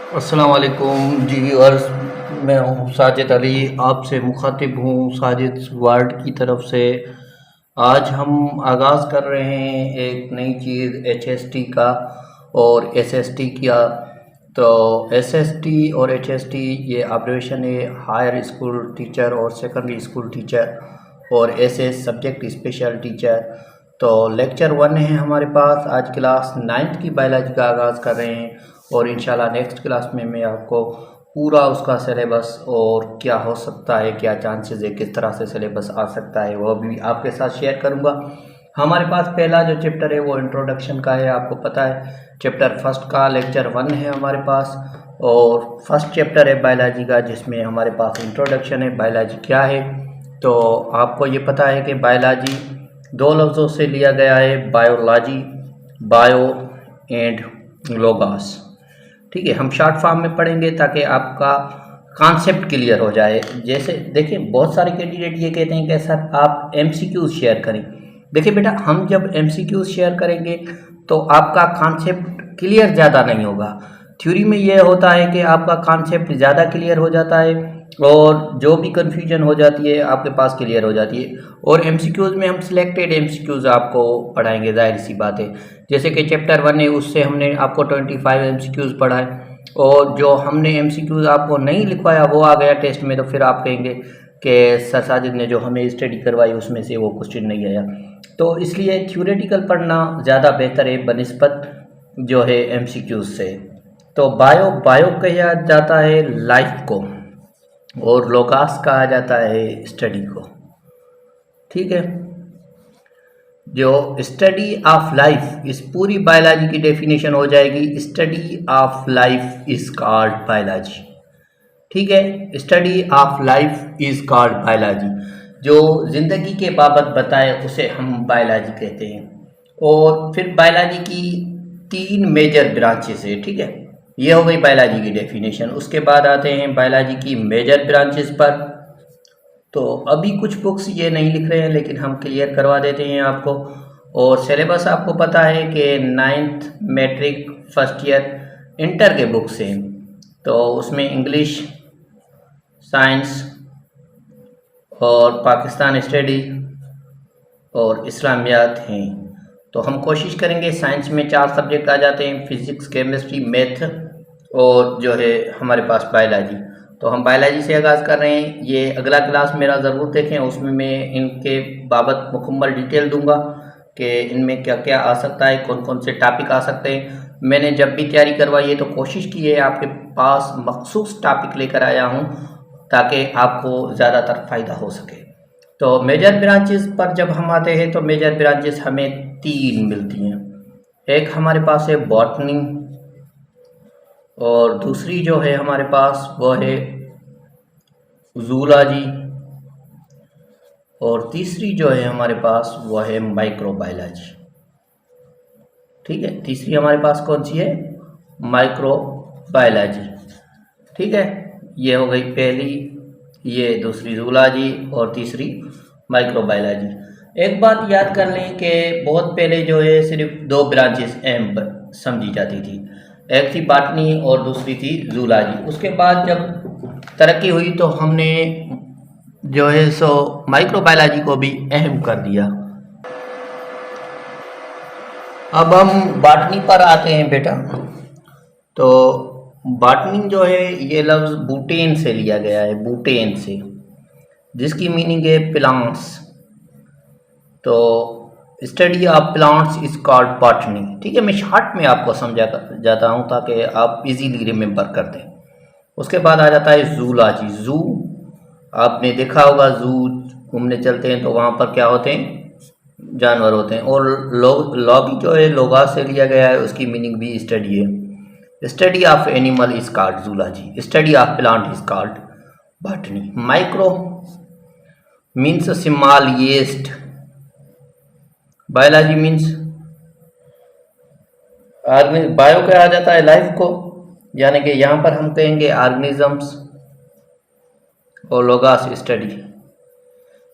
अस्सलाम वालेकुम जी व्यूअर्स। मैं हूँ साजिद अली, आपसे मुखातिब हूँ साजिद वर्ल्ड की तरफ से। आज हम आगाज़ कर रहे हैं एक नई चीज़ एचएसटी का और एसएसटी का। तो एसएसटी और एचएसटी ये अब्रेविएशन है, हायर स्कूल टीचर और सेकेंडरी स्कूल टीचर, और एसएस सब्जेक्ट स्पेशल टीचर। तो लेक्चर 1 है हमारे पास। आज क्लास 9th की बायोलॉजी का आगाज़ कर रहे हैं और इंशाल्लाह नेक्स्ट क्लास में मैं आपको पूरा उसका सिलेबस और क्या हो सकता है, क्या चांसेस है, किस तरह से सिलेबस आ सकता है, वो भी आपके साथ शेयर करूंगा। हमारे पास पहला जो चैप्टर है वो इंट्रोडक्शन का है, आपको पता है चैप्टर फर्स्ट का लेक्चर 1 है हमारे पास। और फर्स्ट चैप्टर है बायोलॉजी का, जिसमें हमारे पास इंट्रोडक्शन है बायोलॉजी क्या है। तो आपको ये पता है कि बायोलॉजी दो लफ्ज़ों से लिया गया है, बायोलॉजी, बायो एंड लोगास। ठीक है, हम शॉर्ट फॉर्म में पढ़ेंगे ताकि आपका कॉन्सेप्ट क्लियर हो जाए। जैसे देखिए, बहुत सारे कैंडिडेट ये कहते हैं कि सर आप एमसीक्यूज शेयर करें। देखिए बेटा, हम जब एमसीक्यूज शेयर करेंगे तो आपका कॉन्सेप्ट क्लियर ज़्यादा नहीं होगा। थ्योरी में ये होता है कि आपका कॉन्सेप्ट ज़्यादा क्लियर हो जाता है और जो भी कन्फ्यूजन हो जाती है आपके पास क्लियर हो जाती है। और एमसीक्यूज में हम सिलेक्टेड एमसीक्यूज आपको पढ़ाएंगे, जाहिर सी बात है। जैसे कि चैप्टर 1 है, उससे हमने आपको 25 एमसीक्यूज पढ़ाए, और जो हमने एमसीक्यूज आपको नहीं लिखवाया वो आ गया टेस्ट में, तो फिर आप कहेंगे कि सर साजिद ने जो हमें स्टडी करवाई उसमें से वो क्वेश्चन नहीं आया। तो इसलिए थ्योरेटिकल पढ़ना ज़्यादा बेहतर है बनिस्बत जो है एमसीक्यूज से। तो बायो बायो कहा जाता है लाइफ को, और लोगास कहा जाता है स्टडी को। ठीक है, जो स्टडी ऑफ लाइफ, इस पूरी बायोलॉजी की डेफिनेशन हो जाएगी, study of life is called biology. ठीक है, study of life is called biology. जो जिंदगी के बाबत बताए उसे हम बायोलॉजी कहते हैं। और फिर बायोलॉजी की 3 मेजर ब्रांचेस है। ठीक है, ये हो गई बायोलॉजी की डेफिनेशन। उसके बाद आते हैं बायोलॉजी की मेजर ब्रांचेस पर। तो अभी कुछ बुक्स ये नहीं लिख रहे हैं, लेकिन हम क्लियर करवा देते हैं आपको। और सिलेबस आपको पता है कि 9th matric first year inter के बुक्स हैं, तो उसमें इंग्लिश, साइंस और पाकिस्तान स्टडी और इस्लामियात हैं। तो हम कोशिश करेंगे, साइंस में 4 सब्जेक्ट आ जाते हैं, फिज़िक्स, केमिस्ट्री, मैथ और जो है हमारे पास बायोलॉजी। तो हम बायोलॉजी से आगाज़ कर रहे हैं। ये अगला क्लास मेरा ज़रूर देखें, उसमें मैं इनके बाबत मुकम्मल डिटेल दूंगा कि इनमें क्या क्या आ सकता है, कौन कौन से टॉपिक आ सकते हैं। मैंने जब भी तैयारी करवाई है तो कोशिश की है आपके पास मखसूस टॉपिक लेकर आया हूँ ताकि आपको ज़्यादातर फ़ायदा हो सके। तो मेजर ब्रांचेस पर जब हम आते हैं तो मेजर ब्रांचेस हमें 3 मिलती हैं। एक हमारे पास है बॉटनी, और दूसरी जो है हमारे पास वो है जूलॉजी, और तीसरी जो है हमारे पास वो है माइक्रोबायोलॉजी। ठीक है, तीसरी हमारे पास कौन सी है? माइक्रोबायोलॉजी। ठीक है, ये हो गई पहली, ये दूसरी जूलॉजी और तीसरी माइक्रोबायोलॉजी। एक बात याद कर लें कि बहुत पहले जो है सिर्फ 2 ब्रांचेस अहम समझी जाती थी, एक थी बॉटनी और दूसरी थी जूलॉजी। उसके बाद जब तरक्की हुई तो हमने जो है सो माइक्रोबायोलॉजी को भी अहम कर दिया। अब हम बॉटनी पर आते हैं बेटा। तो बॉटनी जो है ये लफ्ज़ बूटेन से लिया गया है, बूटेन से, जिसकी मीनिंग है प्लांट्स। तो study of plants is called botany. ठीक है, मैं शॉर्ट में आपको समझा जाता हूँ ताकि आप इजीली रिमेंबर कर दें। उसके बाद आ जाता है जूलॉजी। जू आपने देखा होगा, जू घूमने चलते हैं तो वहाँ पर क्या होते हैं? जानवर होते हैं। और लॉगी जो है लोगा से लिया गया है, उसकी मीनिंग भी स्टडी है। Study of animal is called zoology, study of plant is called botany. Micro means smallest, biology means bio कहा जाता है लाइफ को, यानी कि यहाँ पर हम कहेंगे ऑर्गेनिजम्स, और logos study,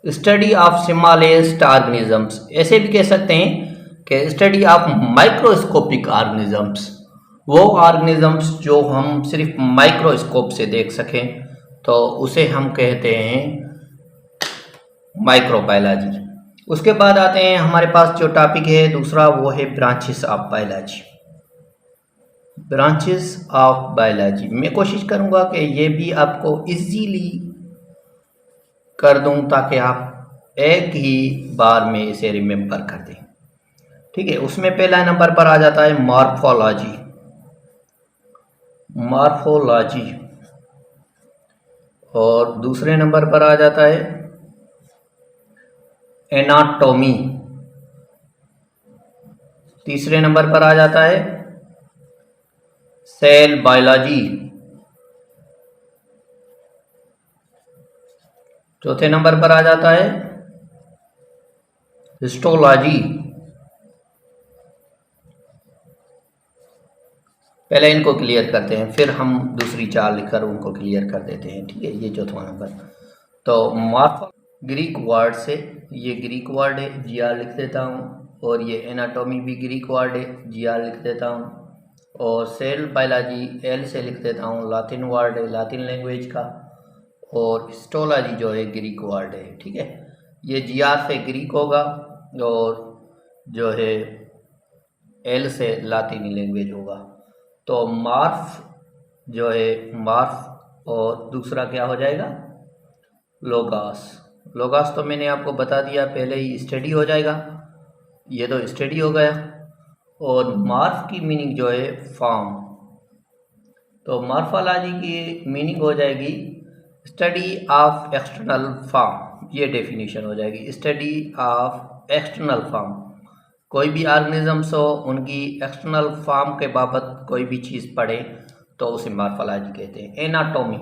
study of smallest organisms. ऐसे भी कह सकते हैं कि स्टडी ऑफ माइक्रोस्कोपिक ऑर्गेनिजम्स। वो ऑर्गेनिजम्स जो हम सिर्फ माइक्रोस्कोप से देख सकें तो उसे हम कहते हैं माइक्रोबायोलॉजी। उसके बाद आते हैं हमारे पास जो टॉपिक है दूसरा, वो है branches of biology. Branches of biology मैं कोशिश करूंगा कि ये भी आपको इजीली कर दूं ताकि आप एक ही बार में इसे रिमेंबर कर दें। ठीक है, उसमें पहला नंबर पर आ जाता है मॉर्फोलॉजी। मॉर्फोलॉजी। और दूसरे नंबर पर आ जाता है एनाटॉमी। तीसरे नंबर पर आ जाता है सेल बायोलॉजी। चौथे नंबर पर आ जाता है हिस्टोलॉजी। पहले इनको क्लियर करते हैं, फिर हम दूसरी चार लिखकर उनको क्लियर कर देते हैं। ठीक है, ये चौथा नंबर। तो मॉर्फो ग्रीक वर्ड से, ये ग्रीक वर्ड है, जीआर लिख देता हूँ। और ये एनाटॉमी भी ग्रीक वर्ड है, जीआर लिख देता हूँ। और सेल बायोलॉजी एल से लिख देता हूँ, लातिन वर्ड है, लातिन लैंग्वेज का। और हिस्टोलॉजी जो है ग्रीक वर्ड है। ठीक है, ये जीआर से ग्रीक होगा और जो है एल से लातिनी लैंग्वेज होगा। तो मार्फ जो है मार्फ, और दूसरा क्या हो जाएगा लोगास। लोगास तो मैंने आपको बता दिया पहले ही, स्टडी हो जाएगा, ये तो स्टडी हो गया। और मार्फ की मीनिंग जो है फॉर्म, तो मार्फोलॉजी की मीनिंग हो जाएगी स्टडी ऑफ एक्सटर्नल फॉर्म। ये डेफिनेशन हो जाएगी, स्टडी ऑफ एक्सटर्नल फॉर्म। कोई भी ऑर्गेनिजम्स हो उनकी एक्सटर्नल फॉर्म के बाबत कोई भी चीज़ पढ़े तो उसे मार्फोलॉजी कहते हैं। एनाटॉमी,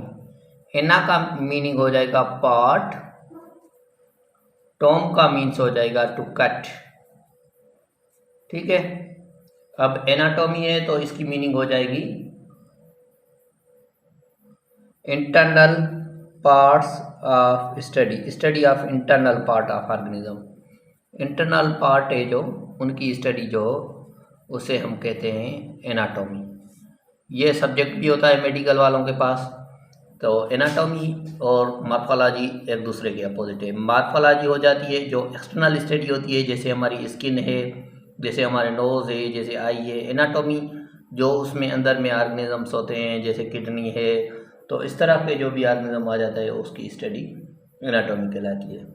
एना का मीनिंग हो जाएगा पार्ट, टॉम का मीन्स हो जाएगा टू कट। ठीक है, अब एनाटॉमी है तो इसकी मीनिंग हो जाएगी internal parts of study, study of internal part of organism. Internal part है जो उनकी स्टडी जो उसे हम कहते हैं एनाटॉमी। ये सब्जेक्ट भी होता है मेडिकल वालों के पास। तो एनाटॉमी और मार्फोलॉजी एक दूसरे के अपोजिट है। मार्फोलॉजी हो जाती है जो एक्सटर्नल स्टडी होती है, जैसे हमारी स्किन है, जैसे हमारे नोज़ है, जैसे आई है। एनाटॉमी जो उसमें अंदर में ऑर्गेनिजम्स होते हैं, जैसे किडनी है। तो इस तरह के जो भी ऑर्गेनिज्म आ जाता है उसकी स्टडी एनाटॉमी कहलाती है।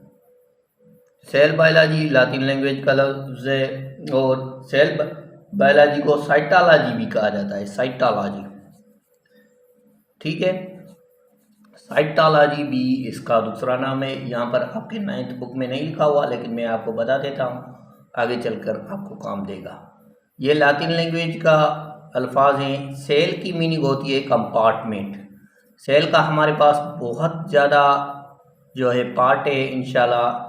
सेल बायोलॉजी लातिन लैंग्वेज का लफ्ज़ है, और सेल बायोलॉजी को साइटोलॉजी भी कहा जाता है, साइटोलॉजी। ठीक है, साइटोलॉजी भी इसका दूसरा नाम है। यहाँ पर आपके 9th बुक में नहीं लिखा हुआ, लेकिन मैं आपको बता देता हूँ, आगे चलकर आपको काम देगा। ये लातिन लैंग्वेज का अल्फाज हैं। सेल की मीनिंग होती है कंपार्टमेंट। सेल का हमारे पास बहुत ज़्यादा जो है पार्ट है, इंशाल्लाह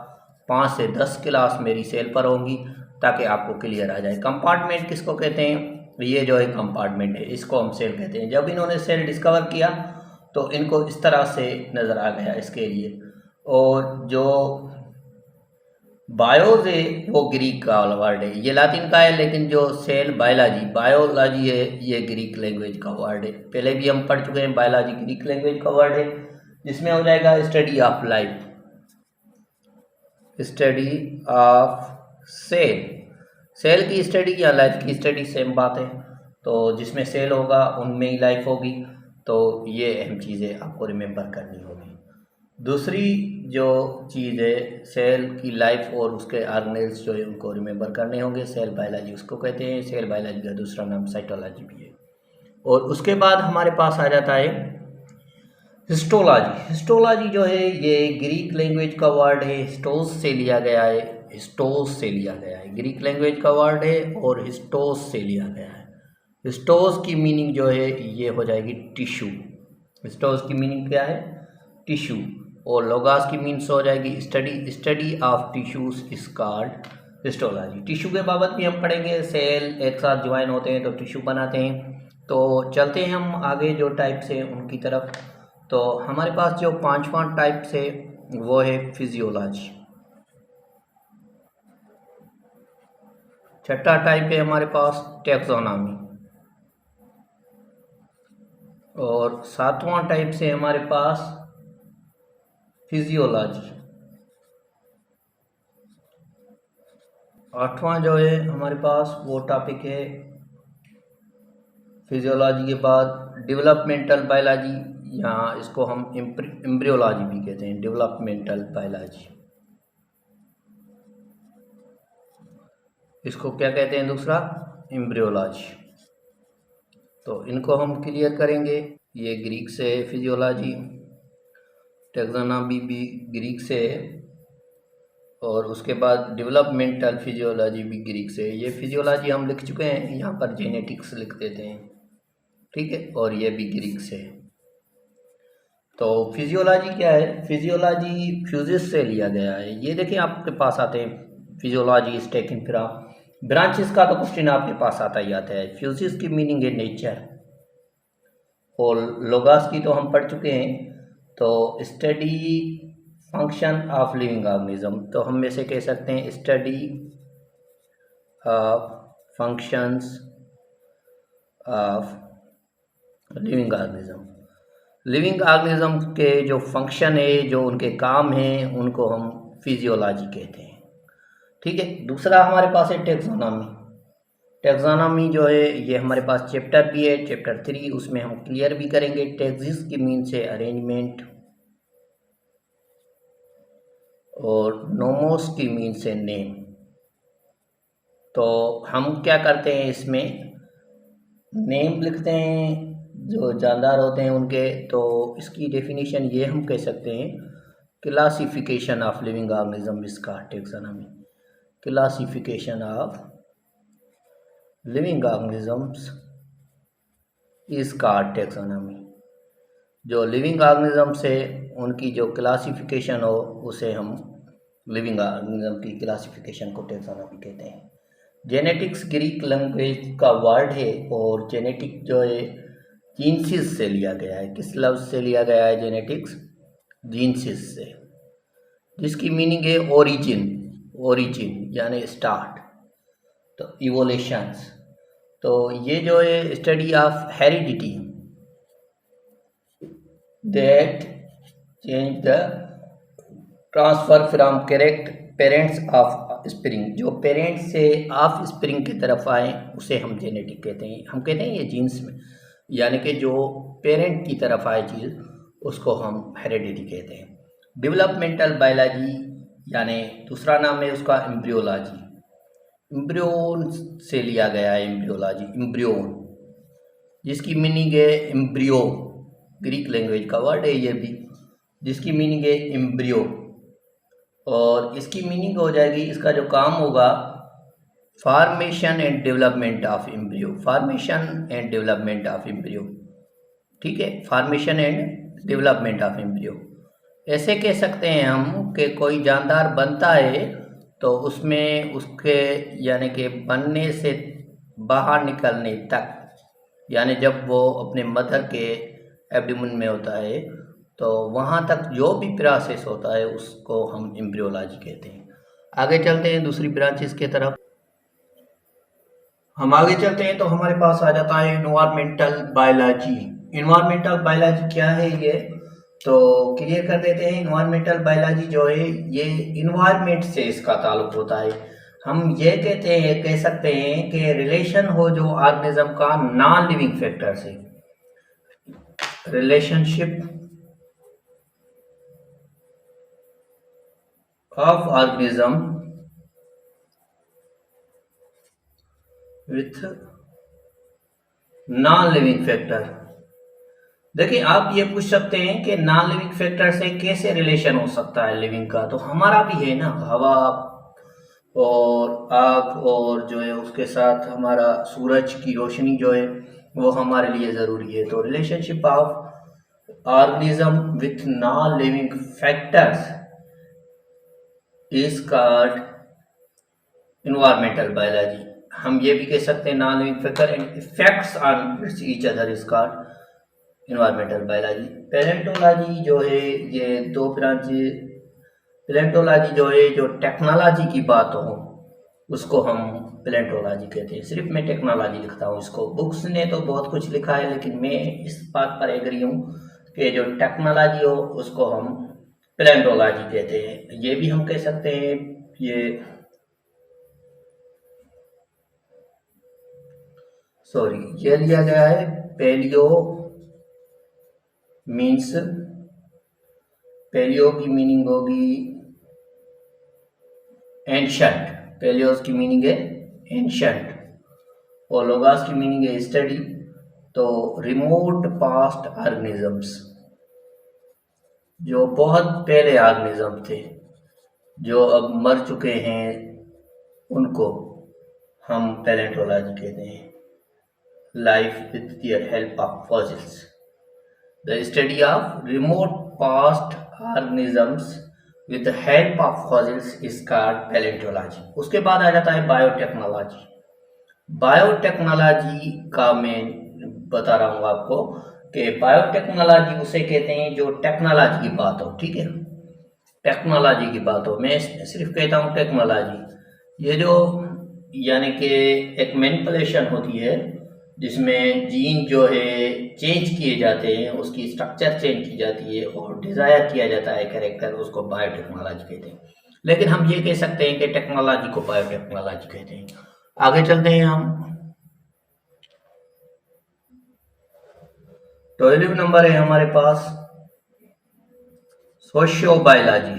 5 से 10 क्लास मेरी सेल पर होंगी ताकि आपको क्लियर आ जाए। कंपार्टमेंट किसको कहते हैं? ये जो है कंपार्टमेंट है, इसको हम सेल कहते हैं। जब इन्होंने सेल डिस्कवर किया तो इनको इस तरह से नज़र आ गया इसके लिए। और जो बायोज है वो ग्रीक का वर्ड है, ये लातिन का है, लेकिन जो सेल बायोलॉजी बायोलॉजी है ये ग्रीक लैंग्वेज का वर्ड है। पहले भी हम पढ़ चुके हैं, बायोलॉजी ग्रीक लैंग्वेज का वर्ड है, जिसमें हो जाएगा study of life, study of cell. Cell की स्टडी या लाइफ की स्टडी सेम बात है। तो जिसमें सेल होगा उनमें ही लाइफ होगी। तो ये अहम चीज़ें आपको रिमेंबर करनी होगी। दूसरी जो चीज़ है, सेल की लाइफ और उसके ऑर्गेनेल्स जो है उनको रिमेंबर करने होंगे। सेल बायोलॉजी उसको कहते हैं, सेल बायोलॉजी का दूसरा नाम साइटोलॉजी भी है। और उसके बाद हमारे पास आ जाता है हिस्टोलॉजी। हिस्टोलॉजी जो है ये ग्रीक लैंग्वेज का वर्ड है, हिस्टोस से लिया गया है, हिस्टोस से लिया गया है। ग्रीक लैंग्वेज का वर्ड है और हिस्टोस से लिया गया है। हिस्टोस की मीनिंग जो है ये हो जाएगी टिश्यू। हिस्टोस की मीनिंग क्या है? टिश्यू। और लोगास की मीन्स हो जाएगी study, study of tissues is called histology. Tissue के बाबत भी हम पढ़ेंगे, सेल एक साथ ज्वाइन होते हैं तो टिश्यू बनाते हैं। तो चलते हैं हम आगे जो टाइप्स हैं उनकी तरफ। तो हमारे पास जो 5वां टाइप्स है वो है फिजियोलॉजी। छठा टाइप है हमारे पास टैक्सोनॉमी। और सातवां टाइप से हमारे पास फिजियोलॉजी। आठवां जो है हमारे पास वो टॉपिक है फिजियोलॉजी के बाद डेवलपमेंटल बायोलॉजी, या इसको हम एम्ब्रियोलॉजी भी कहते हैं, डेवलपमेंटल बायोलॉजी। इसको क्या कहते हैं दूसरा? एम्ब्रियोलॉजी। तो इनको हम क्लियर करेंगे। ये ग्रीक से है फिजियोलॉजी, टैक्सोनॉमी भी ग्रीक से है, और उसके बाद डेवलपमेंटल फिजियोलॉजी भी ग्रीक से है। ये फिजियोलॉजी हम लिख चुके हैं, यहाँ पर जेनेटिक्स लिख देते हैं, ठीक है, और ये भी ग्रीक से है। तो फिजियोलॉजी क्या है? फिजियोलॉजी फ्यूजिस से लिया गया है। ये देखिए आपके पास आते हैं फिजियोलॉजी स्टेकिन फिरा ब्रांचेस का तो क्वेश्चन आपके पास आता ही आता है। फ्यूजिस की मीनिंग है नेचर, और लोगास की तो हम पढ़ चुके हैं। तो study function of living organism, तो हम में से कह सकते हैं study of functions of living organism. Living organism के जो फंक्शन है, जो उनके काम हैं, उनको हम फिजियोलॉजी कहते हैं, ठीक है। दूसरा हमारे पास है टैक्सोनॉमी। टैक्सोनॉमी जो है ये हमारे पास चैप्टर भी है, चैप्टर 3, उसमें हम क्लियर भी करेंगे। टैक्सिस की मीन से अरेंजमेंट, और नोमोस की मीन से नेम। तो हम क्या करते हैं, इसमें नेम लिखते हैं जो जानदार होते हैं उनके। तो इसकी डेफिनेशन ये हम कह सकते हैं, क्लासिफिकेशन ऑफ लिविंग ऑर्गेनिज्म, इसका taxonomy, classification of living organisms इसका टैक्सोनॉमी। जो लिविंग ऑर्गेनिज्म से उनकी जो क्लासिफिकेशन हो, उसे हम लिविंग ऑर्गेनिज्म की क्लासिफिकेशन को टैक्सोनॉमी कहते हैं। जेनेटिक्स ग्रीक लैंग्वेज का वर्ड है, और जेनेटिक जो है जीनसिस से लिया गया है। किस लफ्ज़ से लिया गया है जेनेटिक्स? जीनसिस से, जिसकी मीनिंग है ओरिजिन, ओरिजिन यानी स्टार्ट, तो इवोल्यूशंस। तो ये जो है study of heredity that change the transfer from correct parents of spring, जो पेरेंट्स से ऑफ स्प्रिंग की तरफ आए उसे हम जेनेटिक कहते हैं। हम कहते हैं ये जीन्स में, यानी कि जो पेरेंट की तरफ आए चीज़, उसको हम हेरिडिटी कहते हैं। डेवलपमेंटल बायोलॉजी यानी दूसरा नाम है उसका एम्ब्रियोलॉजी। एम्ब्रियोन से लिया गया है एम्ब्रियोलॉजी, एम्ब्रियोन, जिसकी मीनिंग है एम्ब्रियो, ग्रीक लैंग्वेज का वर्ड है ये भी, जिसकी मीनिंग है एम्ब्रियो। और इसकी मीनिंग हो जाएगी, इसका जो काम होगा, formation and development of embryo, formation and development of embryo, ठीक है, formation and development of embryo. ऐसे कह सकते हैं हम कि कोई जानदार बनता है तो उसमें उसके यानी कि बनने से बाहर निकलने तक, यानी जब वो अपने मदर के एब्डोमेन में होता है, तो वहाँ तक जो भी प्रोसेस होता है उसको हम एम्ब्रियोलॉजी कहते हैं। आगे चलते हैं दूसरी ब्रांचेस की तरफ। हम आगे चलते हैं तो हमारे पास आ जाता है इन्वायरमेंटल बायोलॉजी। इन्वायरमेंटल बायोलॉजी क्या है ये तो क्लियर कर देते हैं। इन्वायरमेंटल बायोलॉजी जो है ये इन्वायरमेंट से इसका ताल्लुक होता है। हम ये कहते हैं, कह सकते हैं कि रिलेशन हो जो ऑर्गेनिज्म का नॉन लिविंग फैक्टर से, relationship of organism with non living factor. देखिए आप ये पूछ सकते हैं कि नॉन लिविंग फैक्टर से कैसे रिलेशन हो सकता है लिविंग का, तो हमारा भी है ना, हवा और आग, और जो है उसके साथ हमारा सूरज की रोशनी जो है वो हमारे लिए ज़रूरी है। तो relationship of organism with non living factors is called environmental biology. हम ये भी कह सकते हैं non living factor and effects on each other is called environmental biology. Palaeontology जो है ये दो ब्रांच। पैलेंटोलॉजी जो है जो टेक्नोलॉजी की बात हो, उसको हम पैलेंटोलॉजी कहते हैं। सिर्फ मैं टेक्नोलॉजी लिखता हूँ इसको, बुक्स ने तो बहुत कुछ लिखा है, लेकिन मैं इस बात पर एग्री हूँ कि जो टेक्नोलॉजी हो उसको हम पैलेंटोलॉजी कहते हैं। ये भी हम कह सकते हैं, ये सॉरी ये लिया गया है पैलियो मीन्स, पैलियो की मीनिंग होगी एंशंट, पैलियोस की मीनिंग है एंशंट, और लोगास की मीनिंग है स्टडी। तो रिमोट पास्ट ऑर्गेनिजम्स, जो बहुत पहले ऑर्गेनिज्म थे जो अब मर चुके हैं, उनको हम पैलेंटोलॉजी कहते हैं। Life with their help of fossils, the study of remote past organisms with the help of fossils is called palaeontology. उसके बाद आ जाता है बायोटेक्नोलॉजी। बायोटेक्नोलॉजी का मैं बता रहा हूँ आपको कि बायोटेक्नोलॉजी उसे कहते हैं जो टेक्नोलॉजी की बात हो, ठीक है, टेक्नोलॉजी की बात हो। मैं सिर्फ कहता हूँ टेक्नोलॉजी, ये जो यानी कि एक मैनिपुलेशन होती है जिसमें जीन जो है चेंज किए जाते हैं, उसकी स्ट्रक्चर चेंज की जाती है और डिज़ायर किया जाता है कैरेक्टर, उसको बायोटेक्नोलॉजी कहते हैं। लेकिन हम ये कह सकते हैं कि टेक्नोलॉजी को बायोटेक्नोलॉजी कहते हैं। आगे चलते हैं हम। 12 नंबर है हमारे पास सोशियोबायोलॉजी।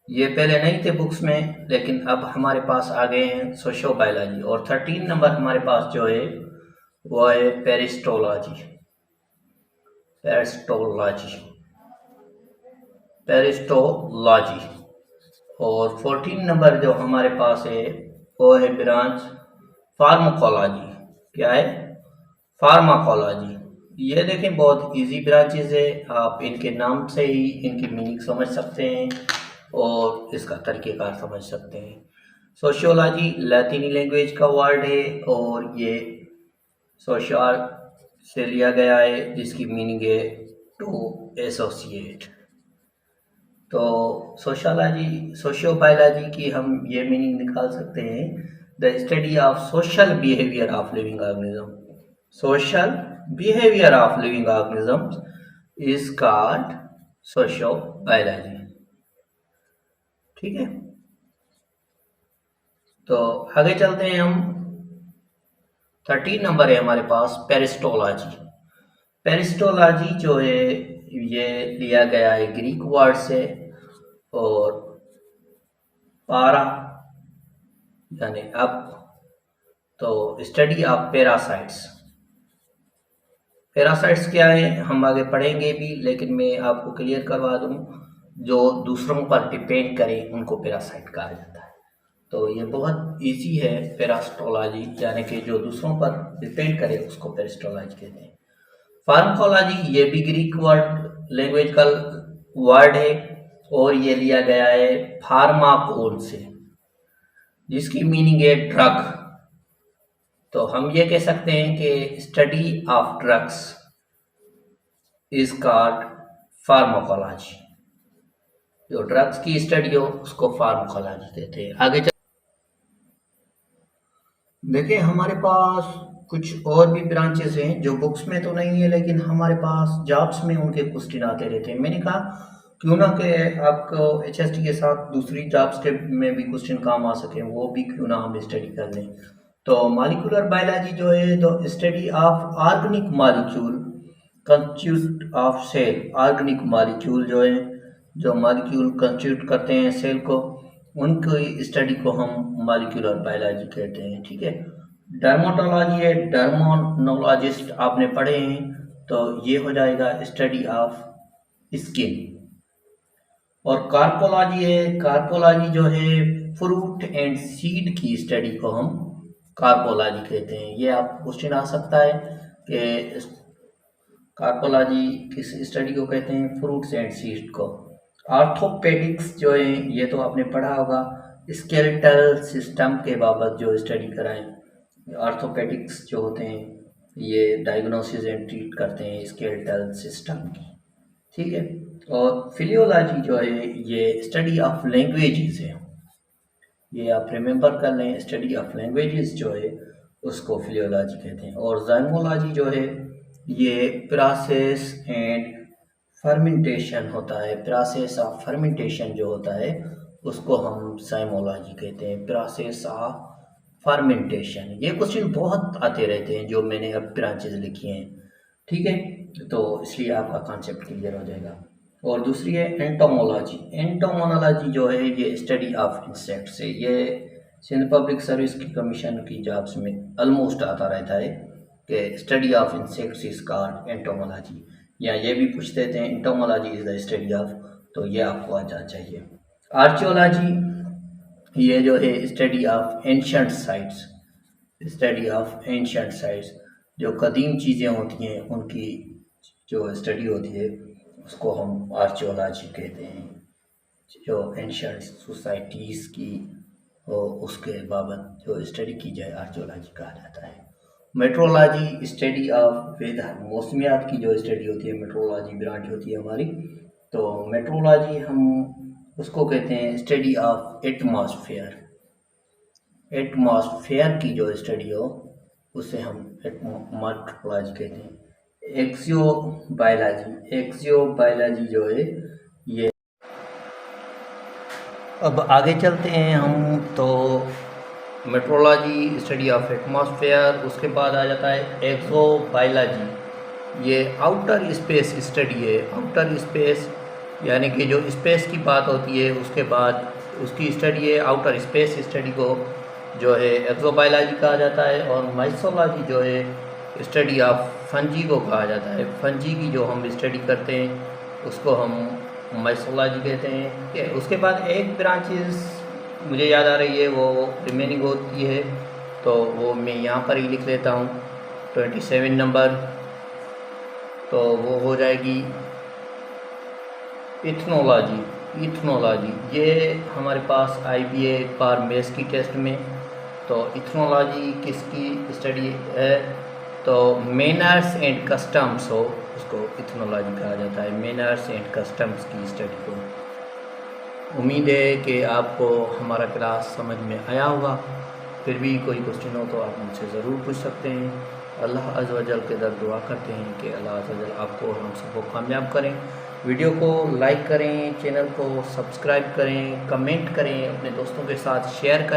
ये पहले नहीं थे बुक्स में, लेकिन अब हमारे पास आ गए हैं सोशियोबायोलॉजी। और 13 नंबर हमारे पास जो है वो है पेरिस्टोलॉजी, पेरिस्टोलॉजी, पेरिस्टोलॉजी। और 14 नंबर जो हमारे पास है वो है ब्रांच फार्माकोलॉजी। क्या है? फार्माकोलॉजी। ये देखें बहुत इजी ब्रांचेस है, आप इनके नाम से ही इनकी मीनिंग समझ सकते हैं और इसका तरीक़ेकार समझ सकते हैं। सोशियोलॉजी लैटिनी लैंग्वेज का वर्ड है और ये सोशियल से लिया गया है, जिसकी मीनिंग है टू एसोसिएट। तो सोशियोलॉजी, सोशियोबायोलॉजी की हम ये मीनिंग निकाल सकते हैं, the study of social behaviour of living organism. Social behaviour of living organism is called sociobiology, ठीक है। तो आगे चलते हैं हम। 13 नंबर है हमारे पास पेरिस्टोलॉजी। पेरिस्टोलॉजी जो है ये लिया गया है ग्रीक वर्ड से, और पारा यानी अब, तो स्टडी ऑफ पैरासाइट्स। पैरासाइट्स क्या है हम आगे पढ़ेंगे भी, लेकिन मैं आपको क्लियर करवा दूं, जो दूसरों पर डिपेंड करें उनको पैरासाइट कहा जाता है। तो ये बहुत इजी है पेरिस्टोलॉजी, यानी कि जो दूसरों पर डिपेंड करे उसको पेरिस्टोलॉजी कहते हैं। फार्माकोलॉजी ये भी ग्रीक वर्ड लैंग्वेज का वर्ड है और ये लिया गया है फार्माकोन से, जिसकी मीनिंग है ड्रग। तो हम ये कह सकते हैं कि study of drugs is called pharmacology. जो ड्रग्स की स्टडी हो उसको फार्माकोलॉजी कहते हैं। आगे देखिए हमारे पास कुछ और भी ब्रांचेस हैं जो बुक्स में तो नहीं है, लेकिन हमारे पास जॉब्स में उनके क्वेश्चन आते रहते हैं। मैंने कहा क्यों ना कि आपको HST के साथ दूसरी जॉब्स के में भी क्वेश्चन काम आ सके, वो भी क्यों ना हम स्टडी कर लें। तो मॉलिक्यूलर बायोलॉजी जो है, the study of organic molecule constitute of cell. Organic molecule जो है, जो मॉलिक्यूल कंस्टिट्यूट करते हैं सेल को, उनकी स्टडी को हम मॉलिक्यूलर बायोलॉजी कहते हैं, ठीक है। डर्मेटोलॉजी है, डर्मोनोलॉजिस्ट आपने पढ़े हैं, तो ये हो जाएगा स्टडी ऑफ स्किन। और कार्पोलॉजी है, कार्पोलॉजी जो है फ्रूट एंड सीड की स्टडी को हम कार्पोलॉजी कहते हैं। ये आप क्वेश्चन आ सकता है कि कार्पोलॉजी किस स्टडी को कहते हैं? फ्रूट्स एंड सीड को। आर्थोपेडिक्स जो है ये तो आपने पढ़ा होगा, स्केलेटल सिस्टम के बाबत जो स्टडी कराएं। आर्थोपेडिक्स जो होते हैं ये डायग्नोसिस एंड ट्रीट करते हैं स्केलेटल सिस्टम की, ठीक है। और फिलियोलॉजी जो है ये स्टडी ऑफ लैंग्वेजेस है। ये आप रिमेंबर कर लें। स्टडी ऑफ लैंग्वेजेस जो है उसको फिलियोलॉजी कहते हैं। और जाइमोलॉजी जो है ये प्रोसेस एंड फर्मेंटेशन होता है। प्रोसेस ऑफ फर्मेंटेशन जो होता है उसको हम जाइमोलॉजी कहते हैं। प्रोसेस ऑफ फर्मेंटेशन, ये क्वेश्चन बहुत आते रहते हैं जो मैंने अब ब्रांचेज लिखी हैं, ठीक है, तो इसलिए आपका कॉन्सेप्ट क्लियर हो जाएगा। और दूसरी है एंटोमोलॉजी। एंटोमोनोलॉजी जो है ये स्टडी ऑफ इंसेक्ट्स है। ये सिंध पब्लिक सर्विस की कमीशन की जॉब्स में ऑलमोस्ट आता रहता है कि study of insects is called entomology, या ये भी पूछ देते हैं entomology is the study of, तो ये आपको आ जाना चाहिए। आर्कियोलॉजी ये जो है study of ancient sites. Study of ancient sites, जो कदीम चीज़ें होती हैं उनकी जो स्टडी होती है उसको हम आर्कियोलॉजी कहते हैं। जो एंशंट सोसाइटीज़ की हो उसके बाबत जो स्टडी की जाए आर्कियोलॉजी कहा जाता है। मेट्रोलॉजी स्टडी ऑफ वेदर, मौसमियात की जो स्टडी होती है मेट्रोलॉजी ब्रांच होती है हमारी। तो मेट्रोलॉजी हम उसको कहते हैं स्टडी ऑफ एटमॉस्फेयर। एटमॉस्फेयर की जो स्टडी हो उसे हम मेट्रोलॉजी कहते हैं। एक्सियोबायोलॉजी जो है ये, अब आगे चलते हैं हम। तो मेट्रोलॉजी स्टडी ऑफ एटमॉस्फेयर, उसके बाद आ जाता है एक्सोबायोलॉजी। ये आउटर स्पेस स्टडी है। आउटर स्पेस यानी कि जो स्पेस की बात होती है उसके बाद उसकी स्टडी है। आउटर स्पेस स्टडी को जो है एक्सोबायोलॉजी कहा जाता है। और माइकोलॉजी जो है स्टडी ऑफ फंजी को कहा जाता है। फंजी की जो हम स्टडी करते हैं उसको हम माइकोलॉजी कहते हैं। उसके बाद एक ब्रांचेस मुझे याद आ रही है वो रिमेनिंग होती है, तो वो मैं यहाँ पर ही लिख लेता हूँ 27 नंबर, तो वो हो जाएगी इथनोलॉजी। इथनोलॉजी ये हमारे पास आई भी है एक बार मेंस की टेस्ट में। तो इथनोलॉजी किसकी स्टडी है? तो मैनर्स एंड कस्टम्स हो उसको इथनोलॉजी कहा जाता है। मैनर्स एंड कस्टम्स की स्टडी को। उम्मीद है कि आपको हमारा क्लास समझ में आया होगा। फिर भी कोई क्वेश्चन हो तो आप मुझसे ज़रूर पूछ सकते हैं। अल्लाह अज़्ज़ व जल के दर दुआ करते हैं कि अल्लाह अज़्ज़ व जल आपको और हम सबको कामयाब करें। वीडियो को लाइक करें, चैनल को सब्सक्राइब करें, कमेंट करें, अपने दोस्तों के साथ शेयर करें।